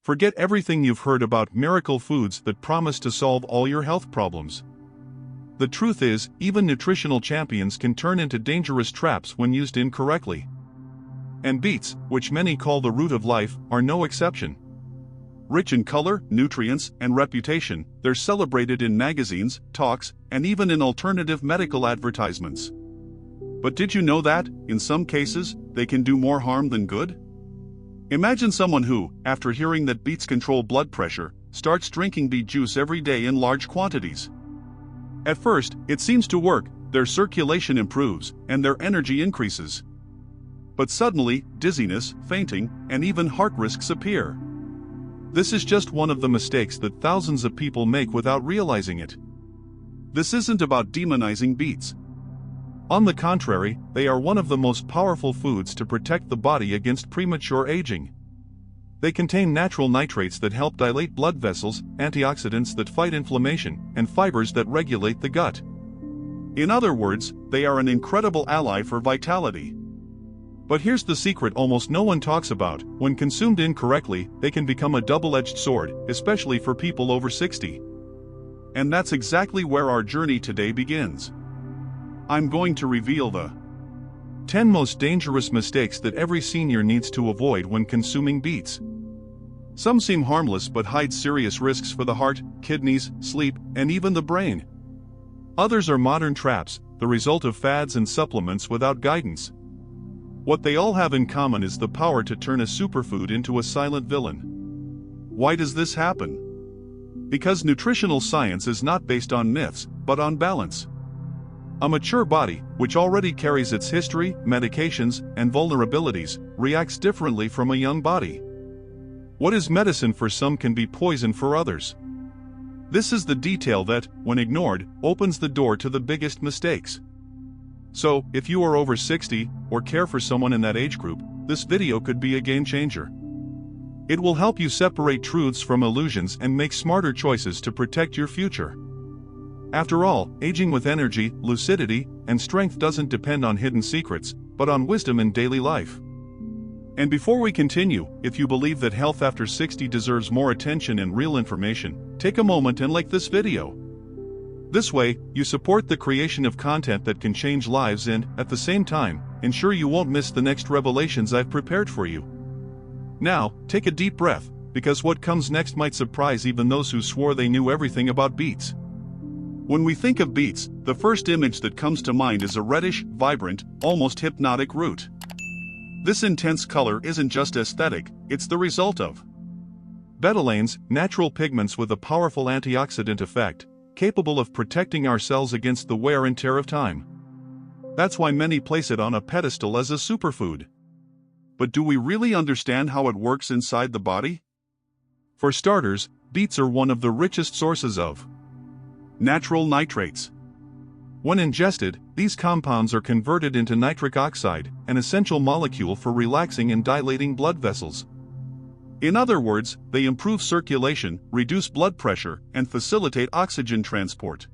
Forget everything you've heard about miracle foods that promise to solve all your health problems. The truth is, even nutritional champions can turn into dangerous traps when used incorrectly. And beets, which many call the root of life, are no exception. Rich in color, nutrients, and reputation, they're celebrated in magazines, talks, and even in alternative medical advertisements. But did you know that, in some cases, they can do more harm than good? Imagine someone who, after hearing that beets control blood pressure, starts drinking beet juice every day in large quantities. At first, it seems to work, their circulation improves, and their energy increases. But suddenly, dizziness, fainting, and even heart risks appear. This is just one of the mistakes that thousands of people make without realizing it. This isn't about demonizing beets. On the contrary, they are one of the most powerful foods to protect the body against premature aging. They contain natural nitrates that help dilate blood vessels, antioxidants that fight inflammation, and fibers that regulate the gut. In other words, they are an incredible ally for vitality. But here's the secret almost no one talks about: when consumed incorrectly, they can become a double-edged sword, especially for people over 60. And that's exactly where our journey today begins. I'm going to reveal the 10 most dangerous mistakes that every senior needs to avoid when consuming beets. Some seem harmless but hide serious risks for the heart, kidneys, sleep, and even the brain. Others are modern traps, the result of fads and supplements without guidance. What they all have in common is the power to turn a superfood into a silent villain. Why does this happen? Because nutritional science is not based on myths, but on balance. A mature body, which already carries its history, medications, and vulnerabilities, reacts differently from a young body. What is medicine for some can be poison for others. This is the detail that, when ignored, opens the door to the biggest mistakes. So, if you are over 60, or care for someone in that age group, this video could be a game changer. It will help you separate truths from illusions and make smarter choices to protect your future. After all, aging with energy, lucidity, and strength doesn't depend on hidden secrets, but on wisdom in daily life. And before we continue, if you believe that health after 60 deserves more attention and real information, take a moment and like this video. This way, you support the creation of content that can change lives and, at the same time, ensure you won't miss the next revelations I've prepared for you. Now, take a deep breath, because what comes next might surprise even those who swore they knew everything about beets. When we think of beets, the first image that comes to mind is a reddish, vibrant, almost hypnotic root. This intense color isn't just aesthetic, it's the result of betalains, natural pigments with a powerful antioxidant effect, capable of protecting our cells against the wear and tear of time. That's why many place it on a pedestal as a superfood. But do we really understand how it works inside the body? For starters, beets are one of the richest sources of natural nitrates. When ingested, these compounds are converted into nitric oxide, an essential molecule for relaxing and dilating blood vessels. In other words, they improve circulation, reduce blood pressure, and facilitate oxygen transport.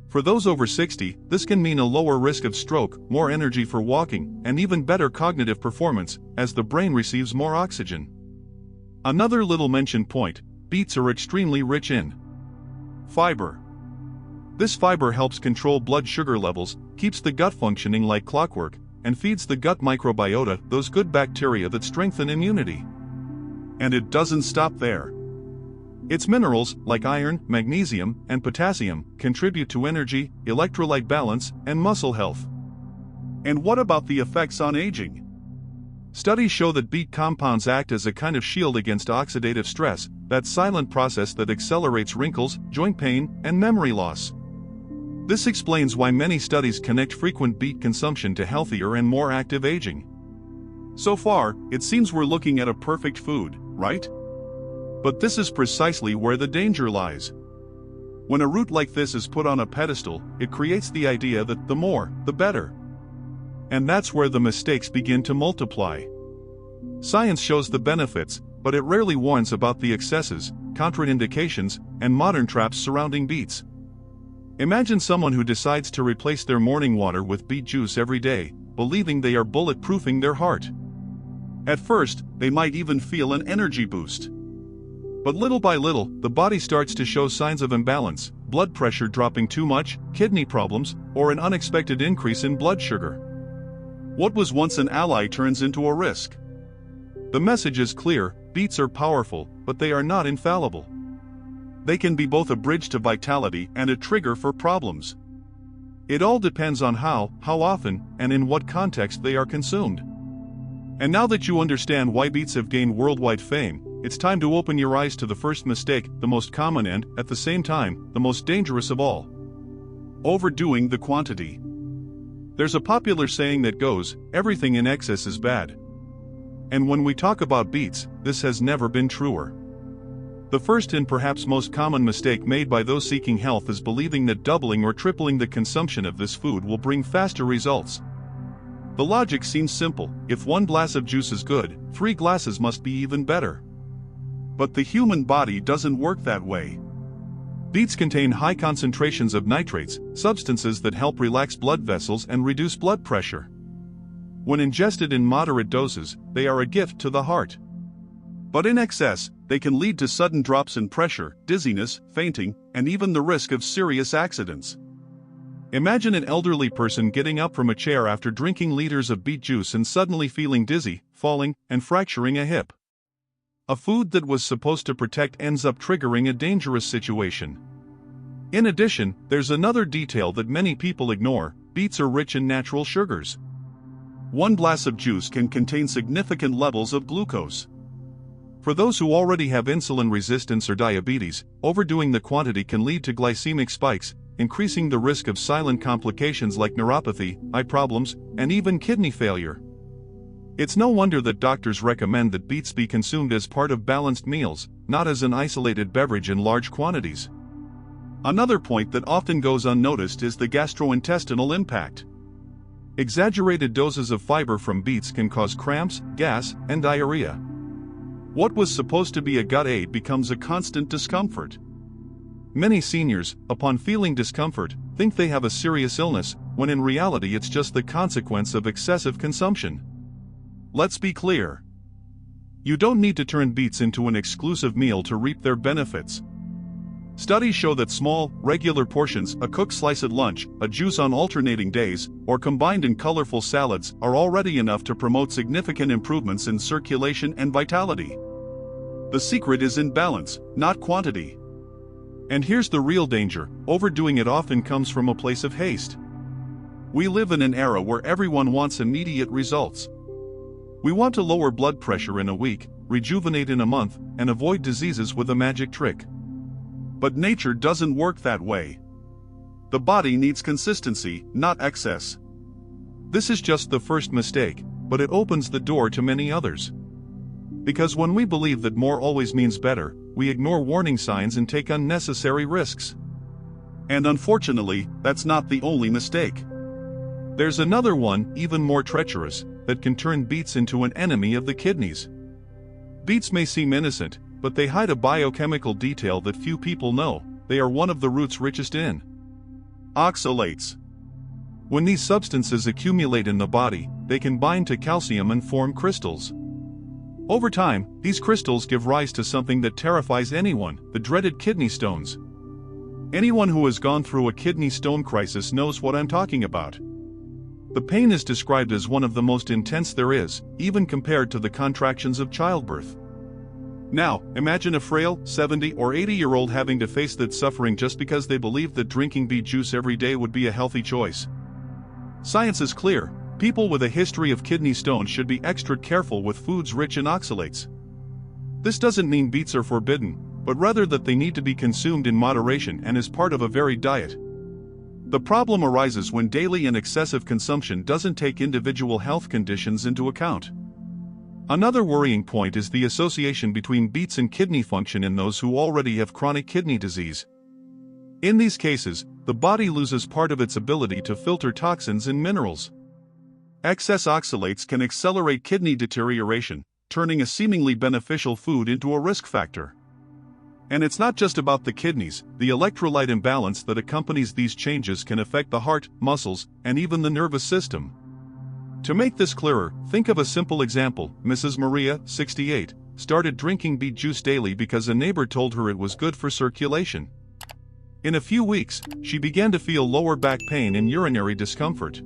For those over 60, this can mean a lower risk of stroke, more energy for walking, and even better cognitive performance, as the brain receives more oxygen. Another little mentioned point: beets are extremely rich in fiber. This fiber helps control blood sugar levels, keeps the gut functioning like clockwork, and feeds the gut microbiota, those good bacteria that strengthen immunity. And it doesn't stop there. Its minerals, like iron, magnesium, and potassium, contribute to energy, electrolyte balance, and muscle health. And what about the effects on aging? Studies show that beet compounds act as a kind of shield against oxidative stress, that silent process that accelerates wrinkles, joint pain, and memory loss. This explains why many studies connect frequent beet consumption to healthier and more active aging. So far, it seems we're looking at a perfect food, right? But this is precisely where the danger lies. When a root like this is put on a pedestal, it creates the idea that the more, the better. And that's where the mistakes begin to multiply. Science shows the benefits, but it rarely warns about the excesses, contraindications, and modern traps surrounding beets. Imagine someone who decides to replace their morning water with beet juice every day, believing they are bulletproofing their heart. At first, they might even feel an energy boost. But little by little, the body starts to show signs of imbalance, blood pressure dropping too much, kidney problems, or an unexpected increase in blood sugar. What was once an ally turns into a risk. The message is clear: beets are powerful, but they are not infallible. They can be both a bridge to vitality and a trigger for problems. It all depends on how often, and in what context they are consumed. And now that you understand why beets have gained worldwide fame, it's time to open your eyes to the first mistake, the most common and, at the same time, the most dangerous of all. Overdoing the quantity. There's a popular saying that goes, everything in excess is bad. And when we talk about beets, this has never been truer. The first and perhaps most common mistake made by those seeking health is believing that doubling or tripling the consumption of this food will bring faster results. The logic seems simple: if 1 glass of juice is good, 3 glasses must be even better. But the human body doesn't work that way. Beets contain high concentrations of nitrates, substances that help relax blood vessels and reduce blood pressure. When ingested in moderate doses, they are a gift to the heart. But in excess, they can lead to sudden drops in pressure, dizziness, fainting, and even the risk of serious accidents. Imagine an elderly person getting up from a chair after drinking liters of beet juice and suddenly feeling dizzy, falling, and fracturing a hip. A food that was supposed to protect ends up triggering a dangerous situation. In addition, there's another detail that many people ignore: beets are rich in natural sugars. 1 glass of juice can contain significant levels of glucose. For those who already have insulin resistance or diabetes, overdoing the quantity can lead to glycemic spikes, increasing the risk of silent complications like neuropathy, eye problems, and even kidney failure. It's no wonder that doctors recommend that beets be consumed as part of balanced meals, not as an isolated beverage in large quantities. Another point that often goes unnoticed is the gastrointestinal impact. Exaggerated doses of fiber from beets can cause cramps, gas, and diarrhea. What was supposed to be a gut aid becomes a constant discomfort. Many seniors, upon feeling discomfort, think they have a serious illness, when in reality it's just the consequence of excessive consumption. Let's be clear. You don't need to turn beets into an exclusive meal to reap their benefits. Studies show that small, regular portions, a cooked slice at lunch, a juice on alternating days, or combined in colorful salads, are already enough to promote significant improvements in circulation and vitality. The secret is in balance, not quantity. And here's the real danger: overdoing it often comes from a place of haste. We live in an era where everyone wants immediate results. We want to lower blood pressure in a week, rejuvenate in a month, and avoid diseases with a magic trick. But nature doesn't work that way. The body needs consistency, not excess. This is just the first mistake, but it opens the door to many others. Because when we believe that more always means better, we ignore warning signs and take unnecessary risks. And unfortunately, that's not the only mistake. There's another one, even more treacherous, that can turn beets into an enemy of the kidneys. Beets may seem innocent, but they hide a biochemical detail that few people know: they are one of the roots richest in oxalates. When these substances accumulate in the body, they can bind to calcium and form crystals. Over time, these crystals give rise to something that terrifies anyone: the dreaded kidney stones. Anyone who has gone through a kidney stone crisis knows what I'm talking about. The pain is described as one of the most intense there is, even compared to the contractions of childbirth. Now, imagine a frail, 70 or 80-year-old having to face that suffering just because they believed that drinking beet juice every day would be a healthy choice. Science is clear: people with a history of kidney stones should be extra careful with foods rich in oxalates. This doesn't mean beets are forbidden, but rather that they need to be consumed in moderation and as part of a varied diet. The problem arises when daily and excessive consumption doesn't take individual health conditions into account. Another worrying point is the association between beets and kidney function in those who already have chronic kidney disease. In these cases, the body loses part of its ability to filter toxins and minerals. Excess oxalates can accelerate kidney deterioration, turning a seemingly beneficial food into a risk factor. And it's not just about the kidneys. The electrolyte imbalance that accompanies these changes can affect the heart, muscles, and even the nervous system. To make this clearer, think of a simple example: Mrs. Maria, 68, started drinking beet juice daily because a neighbor told her it was good for circulation. In a few weeks, she began to feel lower back pain and urinary discomfort.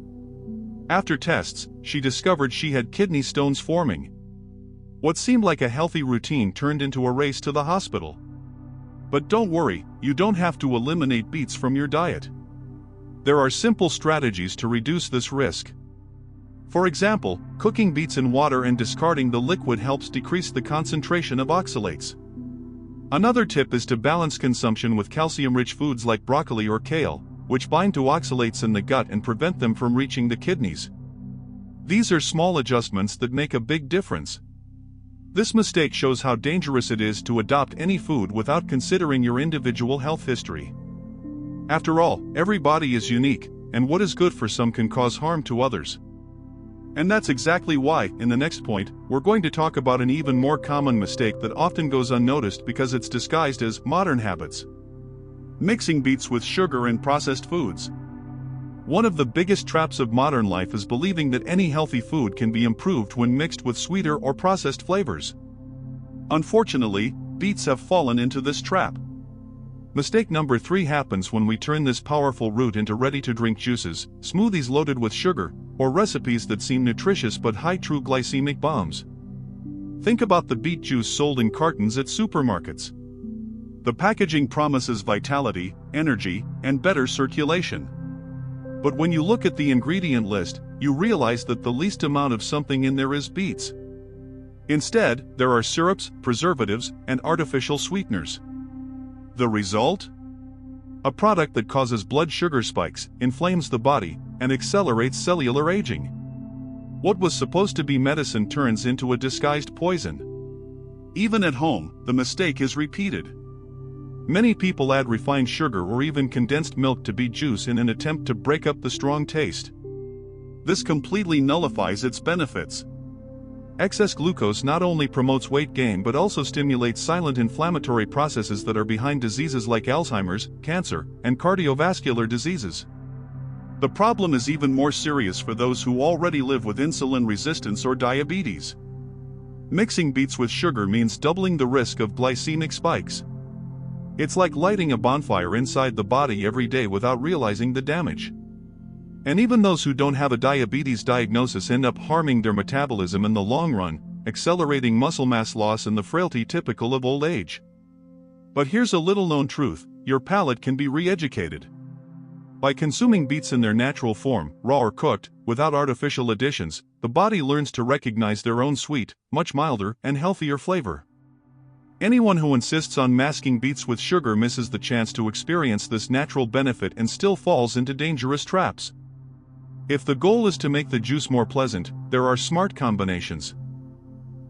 After tests, she discovered she had kidney stones forming. What seemed like a healthy routine turned into a race to the hospital. But don't worry, you don't have to eliminate beets from your diet. There are simple strategies to reduce this risk. For example, cooking beets in water and discarding the liquid helps decrease the concentration of oxalates. Another tip is to balance consumption with calcium-rich foods like broccoli or kale, which bind to oxalates in the gut and prevent them from reaching the kidneys. These are small adjustments that make a big difference. This mistake shows how dangerous it is to adopt any food without considering your individual health history. After all, every body is unique, and what is good for some can cause harm to others. And that's exactly why, in the next point, we're going to talk about an even more common mistake that often goes unnoticed because it's disguised as modern habits. Mixing beets with sugar and processed foods. One of the biggest traps of modern life is believing that any healthy food can be improved when mixed with sweeter or processed flavors. Unfortunately, beets have fallen into this trap. Mistake number 3 happens when we turn this powerful root into ready-to-drink juices, smoothies loaded with sugar, or recipes that seem nutritious but hide true glycemic bombs. Think about the beet juice sold in cartons at supermarkets. The packaging promises vitality, energy, and better circulation. But when you look at the ingredient list, you realize that the least amount of something in there is beets. Instead, there are syrups, preservatives, and artificial sweeteners. The result? A product that causes blood sugar spikes, inflames the body, and accelerates cellular aging. What was supposed to be medicine turns into a disguised poison. Even at home, the mistake is repeated. Many people add refined sugar or even condensed milk to beet juice in an attempt to break up the strong taste. This completely nullifies its benefits. Excess glucose not only promotes weight gain but also stimulates silent inflammatory processes that are behind diseases like Alzheimer's, cancer, and cardiovascular diseases. The problem is even more serious for those who already live with insulin resistance or diabetes. Mixing beets with sugar means doubling the risk of glycemic spikes. It's like lighting a bonfire inside the body every day without realizing the damage. And even those who don't have a diabetes diagnosis end up harming their metabolism in the long run, accelerating muscle mass loss and the frailty typical of old age. But here's a little-known truth: your palate can be re-educated. By consuming beets in their natural form, raw or cooked, without artificial additions, the body learns to recognize their own sweet, much milder, and healthier flavor. Anyone who insists on masking beets with sugar misses the chance to experience this natural benefit and still falls into dangerous traps. If the goal is to make the juice more pleasant, there are smart combinations.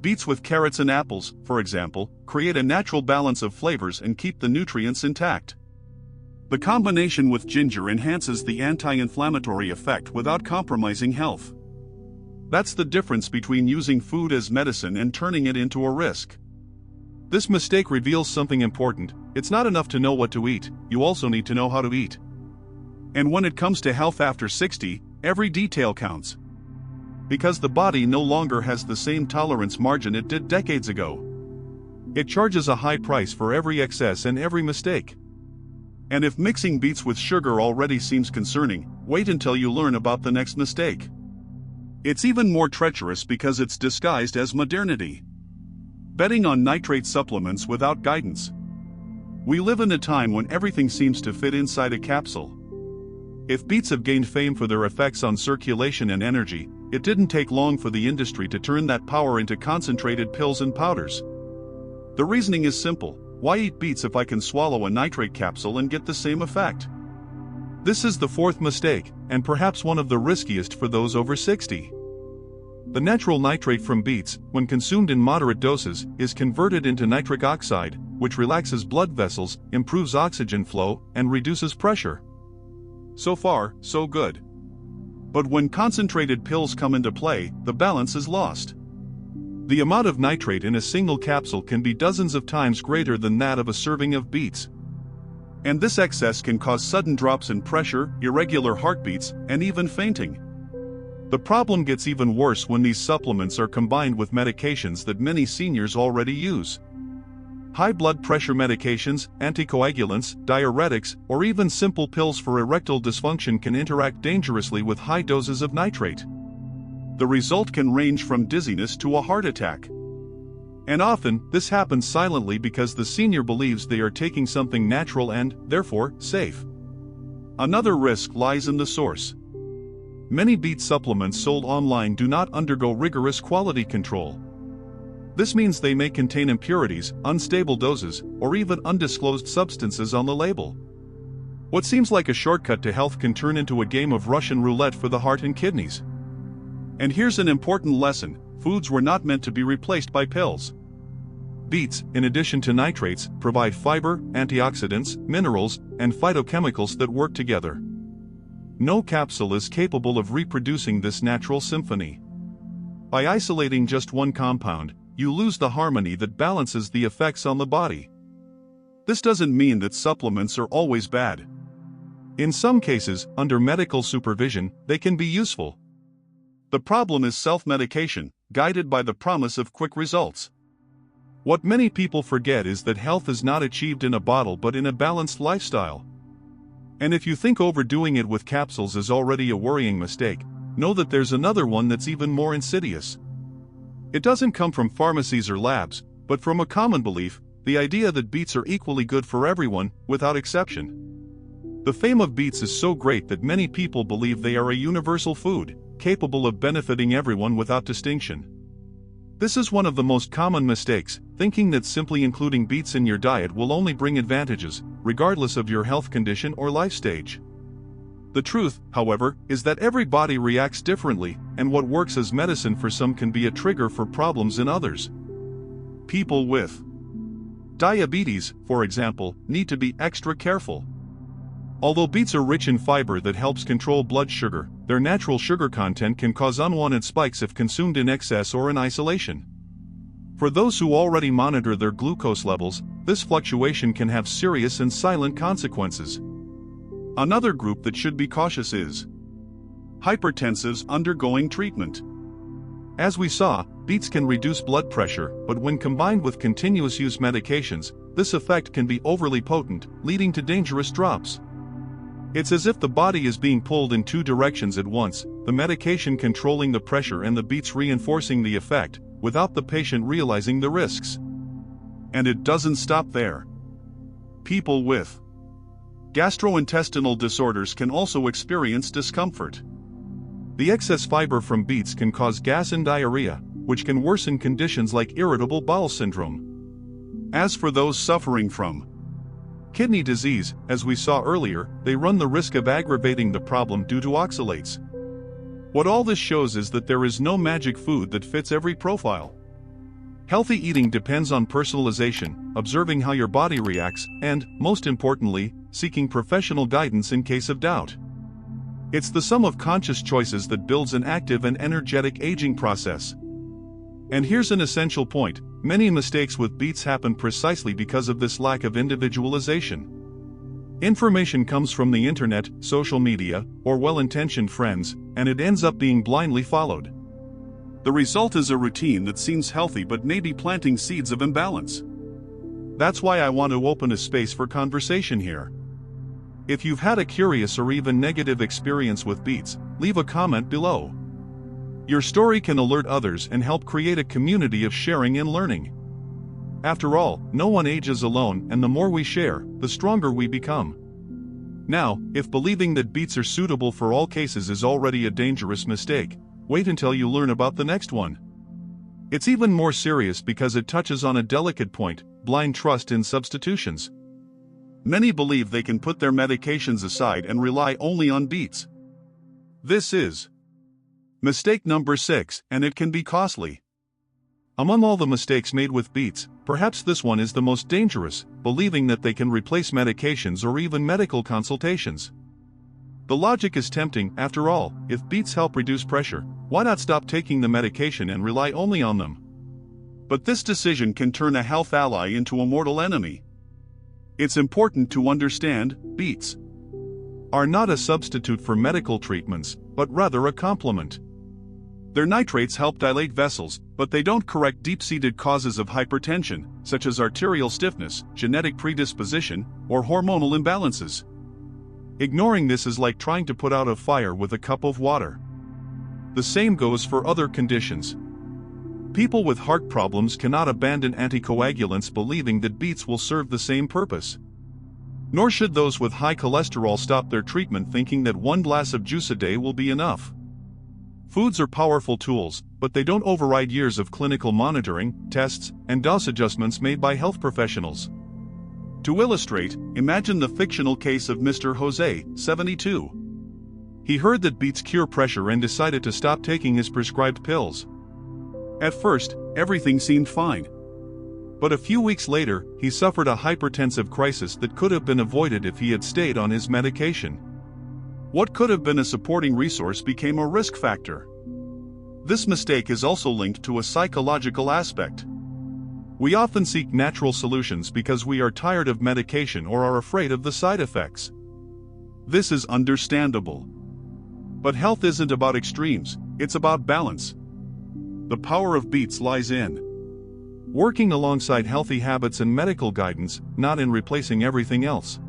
Beets with carrots and apples, for example, create a natural balance of flavors and keep the nutrients intact. The combination with ginger enhances the anti-inflammatory effect without compromising health. That's the difference between using food as medicine and turning it into a risk. This mistake reveals something important: it's not enough to know what to eat, you also need to know how to eat. And when it comes to health after 60, every detail counts. Because the body no longer has the same tolerance margin it did decades ago. It charges a high price for every excess and every mistake. And if mixing beets with sugar already seems concerning, wait until you learn about the next mistake. It's even more treacherous because it's disguised as modernity. Betting on nitrate supplements without guidance. We live in a time when everything seems to fit inside a capsule. If beets have gained fame for their effects on circulation and energy, it didn't take long for the industry to turn that power into concentrated pills and powders. The reasoning is simple: why eat beets if I can swallow a nitrate capsule and get the same effect? This is the fourth mistake, and perhaps one of the riskiest for those over 60. The natural nitrate from beets, when consumed in moderate doses, is converted into nitric oxide, which relaxes blood vessels, improves oxygen flow, and reduces pressure. So far, so good. But when concentrated pills come into play, the balance is lost. The amount of nitrate in a single capsule can be dozens of times greater than that of a serving of beets. And this excess can cause sudden drops in pressure, irregular heartbeats, and even fainting. The problem gets even worse when these supplements are combined with medications that many seniors already use. High blood pressure medications, anticoagulants, diuretics, or even simple pills for erectile dysfunction can interact dangerously with high doses of nitrate. The result can range from dizziness to a heart attack. And often, this happens silently because the senior believes they are taking something natural and, therefore, safe. Another risk lies in the source. Many beet supplements sold online do not undergo rigorous quality control. This means they may contain impurities, unstable doses, or even undisclosed substances on the label. What seems like a shortcut to health can turn into a game of Russian roulette for the heart and kidneys. And here's an important lesson: foods were not meant to be replaced by pills. Beets, in addition to nitrates, provide fiber, antioxidants, minerals, and phytochemicals that work together. No capsule is capable of reproducing this natural symphony. By isolating just one compound, you lose the harmony that balances the effects on the body. This doesn't mean that supplements are always bad. In some cases, under medical supervision, they can be useful. The problem is self-medication, guided by the promise of quick results. What many people forget is that health is not achieved in a bottle but in a balanced lifestyle. And if you think overdoing it with capsules is already a worrying mistake, know that there's another one that's even more insidious. It doesn't come from pharmacies or labs, but from a common belief, the idea that beets are equally good for everyone, without exception. The fame of beets is so great that many people believe they are a universal food, capable of benefiting everyone without distinction. This is one of the most common mistakes, thinking that simply including beets in your diet will only bring advantages, regardless of your health condition or life stage. The truth, however, is that every body reacts differently, and what works as medicine for some can be a trigger for problems in others. People with diabetes, for example, need to be extra careful. Although beets are rich in fiber that helps control blood sugar, their natural sugar content can cause unwanted spikes if consumed in excess or in isolation. For those who already monitor their glucose levels, this fluctuation can have serious and silent consequences. Another group that should be cautious is hypertensives undergoing treatment. As we saw, beets can reduce blood pressure, but when combined with continuous use medications, this effect can be overly potent, leading to dangerous drops. It's as if the body is being pulled in two directions at once, the medication controlling the pressure and the beets reinforcing the effect, without the patient realizing the risks. And it doesn't stop there. People with gastrointestinal disorders can also experience discomfort. The excess fiber from beets can cause gas and diarrhea, which can worsen conditions like irritable bowel syndrome. As for those suffering from kidney disease, as we saw earlier, they run the risk of aggravating the problem due to oxalates. What all this shows is that there is no magic food that fits every profile. Healthy eating depends on personalization, observing how your body reacts, and, most importantly, seeking professional guidance in case of doubt. It's the sum of conscious choices that builds an active and energetic aging process. And here's an essential point: many mistakes with beets happen precisely because of this lack of individualization. Information comes from the internet, social media, or well-intentioned friends, and it ends up being blindly followed. The result is a routine that seems healthy but may be planting seeds of imbalance. That's why I want to open a space for conversation here. If you've had a curious or even negative experience with beets, leave a comment below. Your story can alert others and help create a community of sharing and learning. After all, no one ages alone, and the more we share, the stronger we become. Now, if believing that beets are suitable for all cases is already a dangerous mistake, wait until you learn about the next one. It's even more serious because it touches on a delicate point: blind trust in substitutions. Many believe they can put their medications aside and rely only on beets. This is mistake number 6, and it can be costly. Among all the mistakes made with beets, perhaps this one is the most dangerous: believing that they can replace medications or even medical consultations. The logic is tempting. After all, if beets help reduce pressure, why not stop taking the medication and rely only on them? But this decision can turn a health ally into a mortal enemy. It's important to understand, beets are not a substitute for medical treatments, but rather a complement. Their nitrates help dilate vessels, but they don't correct deep-seated causes of hypertension, such as arterial stiffness, genetic predisposition, or hormonal imbalances. Ignoring this is like trying to put out a fire with a cup of water. The same goes for other conditions. People with heart problems cannot abandon anticoagulants believing that beets will serve the same purpose. Nor should those with high cholesterol stop their treatment thinking that one glass of juice a day will be enough. Foods are powerful tools, but they don't override years of clinical monitoring, tests, and dose adjustments made by health professionals. To illustrate, imagine the fictional case of Mr. Jose, 72. He heard that beets cure pressure and decided to stop taking his prescribed pills. At first, everything seemed fine. But a few weeks later, he suffered a hypertensive crisis that could have been avoided if he had stayed on his medication. What could have been a supporting resource became a risk factor. This mistake is also linked to a psychological aspect. We often seek natural solutions because we are tired of medication or are afraid of the side effects. This is understandable. But health isn't about extremes, it's about balance. The power of beets lies in working alongside healthy habits and medical guidance, not in replacing everything else.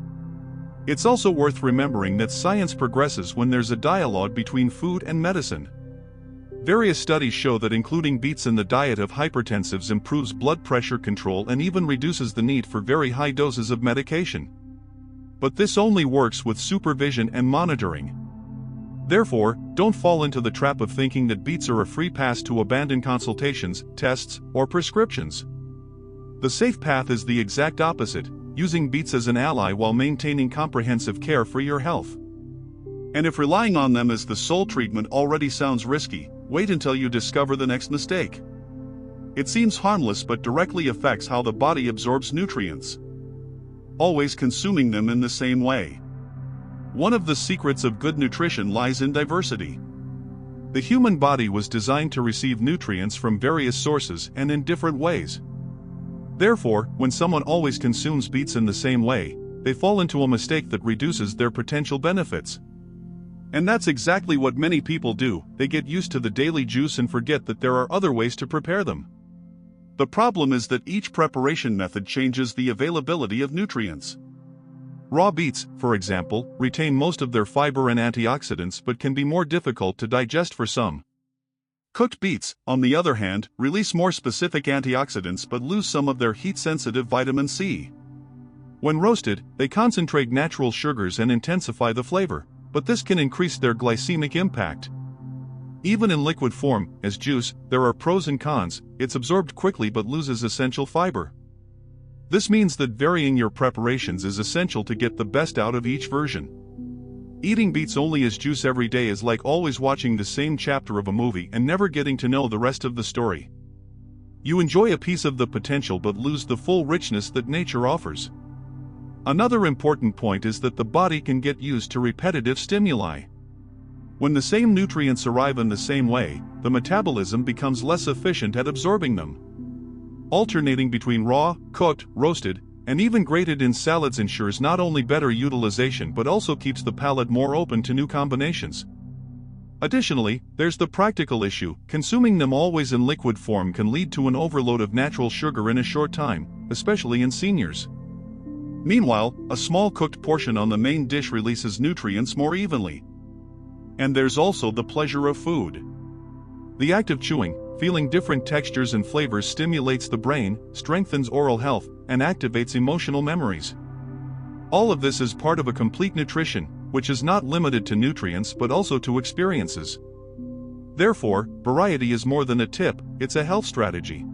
It's also worth remembering that science progresses when there's a dialogue between food and medicine. Various studies show that including beets in the diet of hypertensives improves blood pressure control and even reduces the need for very high doses of medication. But this only works with supervision and monitoring. Therefore, don't fall into the trap of thinking that beets are a free pass to abandon consultations, tests, or prescriptions. The safe path is the exact opposite, using beets as an ally while maintaining comprehensive care for your health. And if relying on them as the sole treatment already sounds risky, wait until you discover the next mistake. It seems harmless but directly affects how the body absorbs nutrients. Always consuming them in the same way. One of the secrets of good nutrition lies in diversity. The human body was designed to receive nutrients from various sources and in different ways. Therefore, when someone always consumes beets in the same way, they fall into a mistake that reduces their potential benefits. And that's exactly what many people do. They get used to the daily juice and forget that there are other ways to prepare them. The problem is that each preparation method changes the availability of nutrients. Raw beets, for example, retain most of their fiber and antioxidants but can be more difficult to digest for some. Cooked beets, on the other hand, release more specific antioxidants but lose some of their heat-sensitive vitamin C. When roasted, they concentrate natural sugars and intensify the flavor, but this can increase their glycemic impact. Even in liquid form, as juice, there are pros and cons. It's absorbed quickly but loses essential fiber. This means that varying your preparations is essential to get the best out of each version. Eating beets only as juice every day is like always watching the same chapter of a movie and never getting to know the rest of the story. You enjoy a piece of the potential but lose the full richness that nature offers. Another important point is that the body can get used to repetitive stimuli. When the same nutrients arrive in the same way, the metabolism becomes less efficient at absorbing them. Alternating between raw, cooked, roasted, and even grated in salads ensures not only better utilization but also keeps the palate more open to new combinations. Additionally, there's the practical issue. Consuming them always in liquid form can lead to an overload of natural sugar in a short time, especially in seniors. Meanwhile, a small cooked portion on the main dish releases nutrients more evenly. And there's also the pleasure of food. The act of chewing, feeling different textures and flavors stimulates the brain, strengthens oral health, and activates emotional memories. All of this is part of a complete nutrition, which is not limited to nutrients but also to experiences. Therefore, variety is more than a tip, it's a health strategy.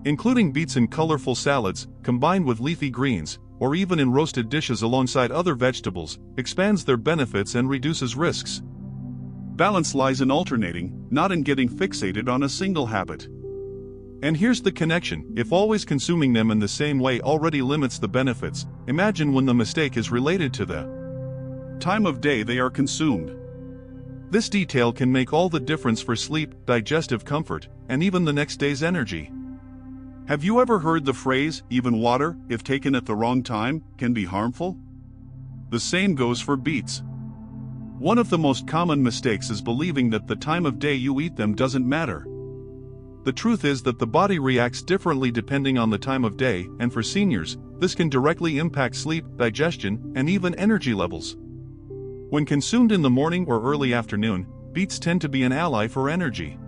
Including beets in colorful salads, combined with leafy greens, or even in roasted dishes alongside other vegetables, expands their benefits and reduces risks. Balance lies in alternating, not in getting fixated on a single habit. And here's the connection: if always consuming them in the same way already limits the benefits, imagine when the mistake is related to the time of day they are consumed. This detail can make all the difference for sleep, digestive comfort, and even the next day's energy. Have you ever heard the phrase, even water, if taken at the wrong time, can be harmful? The same goes for beets. One of the most common mistakes is believing that the time of day you eat them doesn't matter. The truth is that the body reacts differently depending on the time of day, and for seniors, this can directly impact sleep, digestion, and even energy levels. When consumed in the morning or early afternoon, beets tend to be an ally for energy.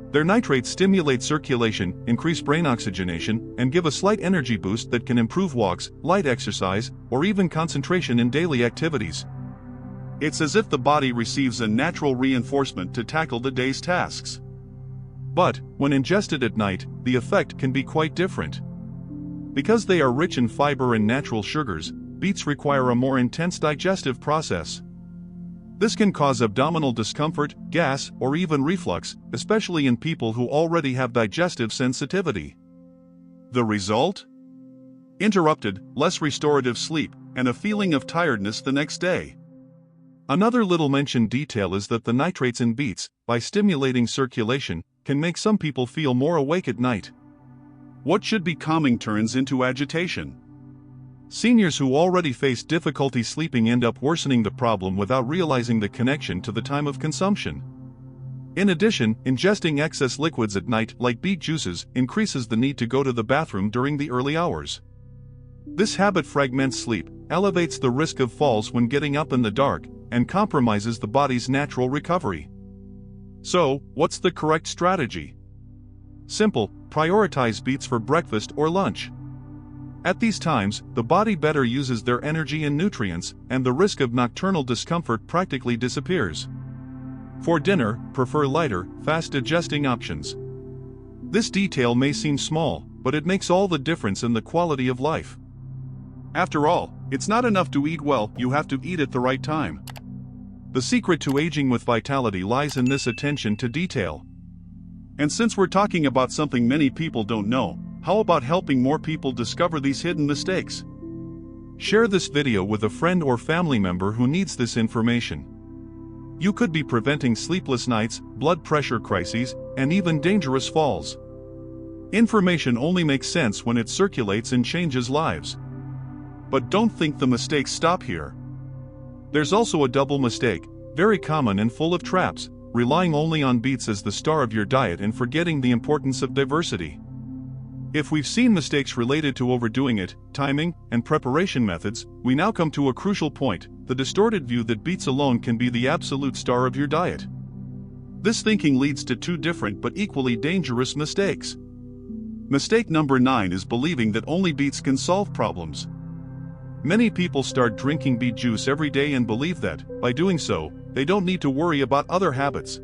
Their nitrates stimulate circulation, increase brain oxygenation, and give a slight energy boost that can improve walks, light exercise, or even concentration in daily activities. It's as if the body receives a natural reinforcement to tackle the day's tasks. But, when ingested at night, the effect can be quite different. Because they are rich in fiber and natural sugars, beets require a more intense digestive process. This can cause abdominal discomfort, gas, or even reflux, especially in people who already have digestive sensitivity. The result? Interrupted, less restorative sleep, and a feeling of tiredness the next day. Another little mentioned detail is that the nitrates in beets, by stimulating circulation, can make some people feel more awake at night. What should be calming turns into agitation. Seniors who already face difficulty sleeping end up worsening the problem without realizing the connection to the time of consumption. In addition, ingesting excess liquids at night, like beet juices, increases the need to go to the bathroom during the early hours. This habit fragments sleep, elevates the risk of falls when getting up in the dark, and compromises the body's natural recovery. So, what's the correct strategy? Simple: prioritize beets for breakfast or lunch. At these times, the body better uses their energy and nutrients, and the risk of nocturnal discomfort practically disappears. For dinner, prefer lighter, fast-digesting options. This detail may seem small, but it makes all the difference in the quality of life. After all, it's not enough to eat well, you have to eat at the right time. The secret to aging with vitality lies in this attention to detail. And since we're talking about something many people don't know, how about helping more people discover these hidden mistakes? Share this video with a friend or family member who needs this information. You could be preventing sleepless nights, blood pressure crises, and even dangerous falls. Information only makes sense when it circulates and changes lives. But don't think the mistakes stop here. There's also a double mistake, very common and full of traps: relying only on beets as the star of your diet and forgetting the importance of diversity. If we've seen mistakes related to overdoing it, timing, and preparation methods, we now come to a crucial point: the distorted view that beets alone can be the absolute star of your diet. This thinking leads to two different but equally dangerous mistakes. Mistake number 9 is believing that only beets can solve problems. Many people start drinking beet juice every day and believe that, by doing so, they don't need to worry about other habits.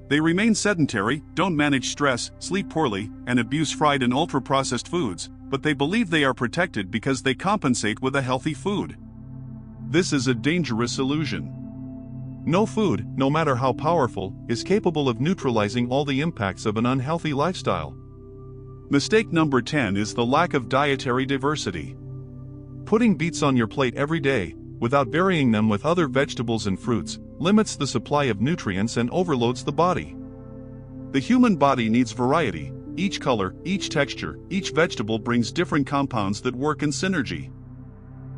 They remain sedentary, don't manage stress, sleep poorly, and abuse fried and ultra-processed foods, but they believe they are protected because they compensate with a healthy food. This is a dangerous illusion. No food, no matter how powerful, is capable of neutralizing all the impacts of an unhealthy lifestyle. Mistake number 10 is the lack of dietary diversity. Putting beets on your plate every day, without varying them with other vegetables and fruits, limits the supply of nutrients and overloads the body. The human body needs variety. Each color, each texture, each vegetable brings different compounds that work in synergy.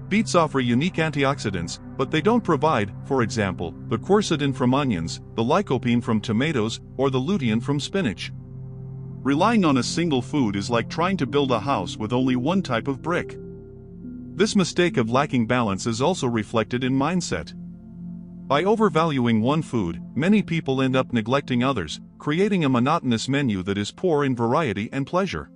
Beets offer unique antioxidants, but they don't provide, for example, the quercetin from onions, the lycopene from tomatoes, or the lutein from spinach. Relying on a single food is like trying to build a house with only one type of brick. This mistake of lacking balance is also reflected in mindset. By overvaluing one food, many people end up neglecting others, creating a monotonous menu that is poor in variety and pleasure.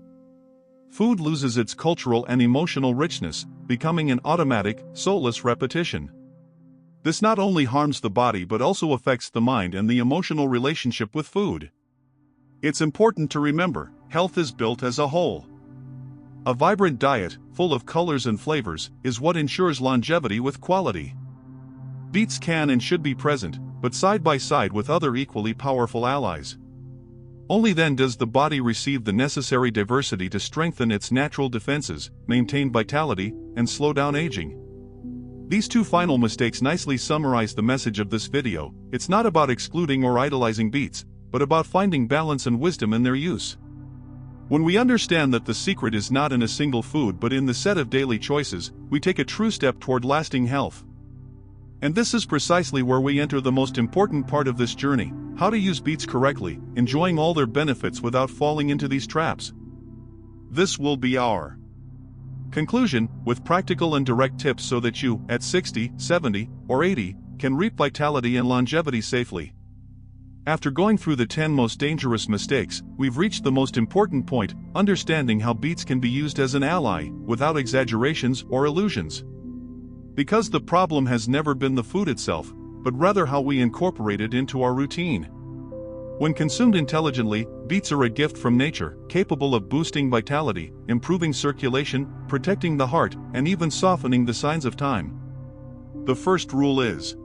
Food loses its cultural and emotional richness, becoming an automatic, soulless repetition. This not only harms the body but also affects the mind and the emotional relationship with food. It's important to remember, health is built as a whole. A vibrant diet, full of colors and flavors, is what ensures longevity with quality. Beets can and should be present, but side by side with other equally powerful allies. Only then does the body receive the necessary diversity to strengthen its natural defenses, maintain vitality, and slow down aging. These two final mistakes nicely summarize the message of this video. It's not about excluding or idolizing beets, but about finding balance and wisdom in their use. When we understand that the secret is not in a single food but in the set of daily choices, we take a true step toward lasting health. And this is precisely where we enter the most important part of this journey: how to use beets correctly, enjoying all their benefits without falling into these traps. This will be our conclusion, with practical and direct tips so that you, at 60, 70, or 80, can reap vitality and longevity safely. After going through the 10 most dangerous mistakes, we've reached the most important point: understanding how beets can be used as an ally, without exaggerations or illusions. Because the problem has never been the food itself, but rather how we incorporate it into our routine. When consumed intelligently, beets are a gift from nature, capable of boosting vitality, improving circulation, protecting the heart, and even softening the signs of time. The first rule is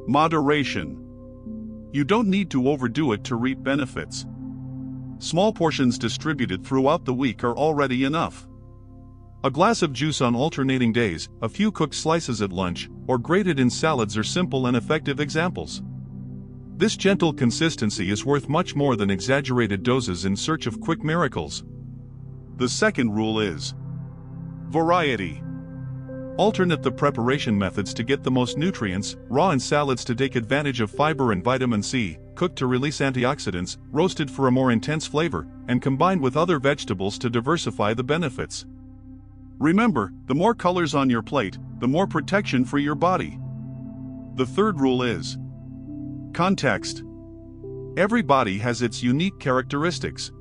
moderation. You don't need to overdo it to reap benefits. Small portions distributed throughout the week are already enough. A glass of juice on alternating days, a few cooked slices at lunch, or grated in salads are simple and effective examples. This gentle consistency is worth much more than exaggerated doses in search of quick miracles. The second rule is variety. Alternate the preparation methods to get the most nutrients: raw in salads to take advantage of fiber and vitamin C, cooked to release antioxidants, roasted for a more intense flavor, and combined with other vegetables to diversify the benefits. Remember, the more colors on your plate, the more protection for your body. The third rule is context. Every body has its unique characteristics.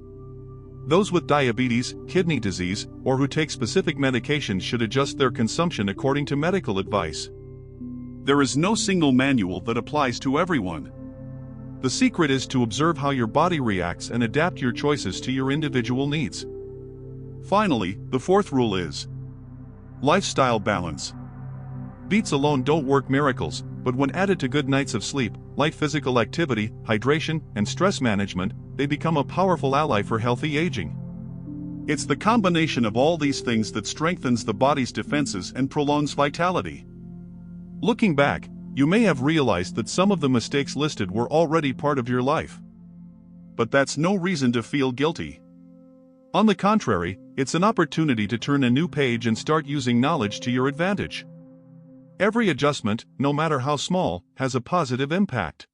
Those with diabetes, kidney disease, or who take specific medications should adjust their consumption according to medical advice. There is no single manual that applies to everyone. The secret is to observe how your body reacts and adapt your choices to your individual needs. Finally, the fourth rule is lifestyle balance. Beets alone don't work miracles, but when added to good nights of sleep, light physical activity, hydration, and stress management, they become a powerful ally for healthy aging. It's the combination of all these things that strengthens the body's defenses and prolongs vitality. Looking back, you may have realized that some of the mistakes listed were already part of your life. But that's no reason to feel guilty. On the contrary, it's an opportunity to turn a new page and start using knowledge to your advantage. Every adjustment, no matter how small, has a positive impact.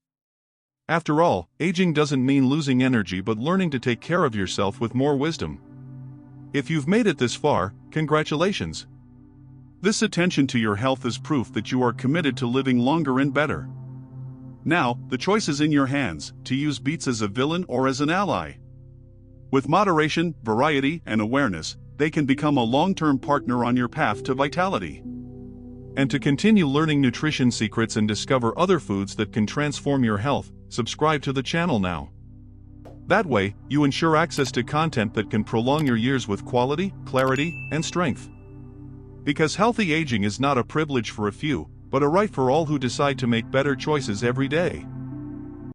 After all, aging doesn't mean losing energy but learning to take care of yourself with more wisdom. If you've made it this far, congratulations. This attention to your health is proof that you are committed to living longer and better. Now, the choice is in your hands, to use beets as a villain or as an ally. With moderation, variety, and awareness, they can become a long-term partner on your path to vitality. And to continue learning nutrition secrets and discover other foods that can transform your health, subscribe to the channel now. That way, you ensure access to content that can prolong your years with quality, clarity, and strength. Because healthy aging is not a privilege for a few, but a right for all who decide to make better choices every day.